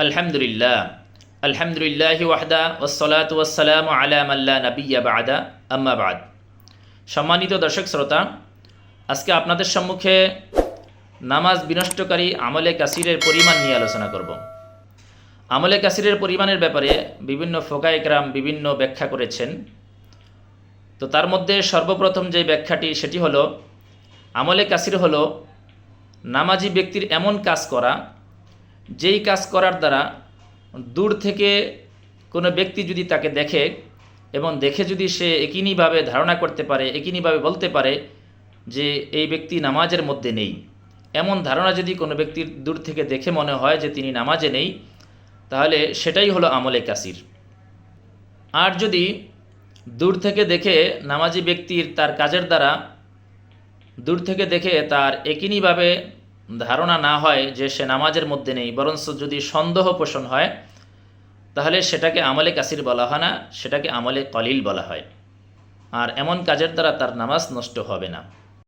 আলহামদুলিল্লাহ আলহামদুলিল্লাহি ওয়াহদা ওয়াসসালাতু ওয়াসসালামু আলা মান লা নাবিয়্যা বা'দা আম্মা বা'দ। সম্মানিত দর্শক শ্রোতা, আজকে আপনাদের সম্মুখে নামাজ বিনষ্টকারী আমলে কাসিরের পরিমাণ নিয়ে আলোচনা করব। আমলে কাসিরের পরিমাণের ব্যাপারে বিভিন্ন ফুকায়ে কেরাম বিভিন্ন ব্যাখ্যা করেছেন। তো তার মধ্যে সর্বপ্রথম যে ব্যাখ্যাটি সেটি হলো, আমলে কাসির হলো নামাজি ব্যক্তির এমন কাজ করা, যেই কাজ করার দ্বারা দূর থেকে কোনো ব্যক্তি যদি তাকে দেখে এবং দেখে যদি সে একিনীভাবে ধারণা করতে পারে, একিনীভাবে বলতে পারে যে এই ব্যক্তি নামাজের মধ্যে নেই, এমন ধারণা যদি কোনো ব্যক্তির দূর থেকে দেখে মনে হয় যে তিনি নামাজে নেই, তাহলে সেটাই হলো আমলে কাসির। আর যদি দূর থেকে দেখে নামাজি ব্যক্তির তার কাজের দ্বারা দূর থেকে দেখে তার একিনীভাবে ধারণা না হয় যে সে নামাজের মধ্যে নেই, বরঞ্চ যদি সন্দেহ পোষণ হয়, তাহলে সেটাকে আমলে কাসির বলা হয় না, সেটাকে আমলে কলিল বলা হয়। আর এমন কাজের দ্বারা তার নামাজ নষ্ট হবে না।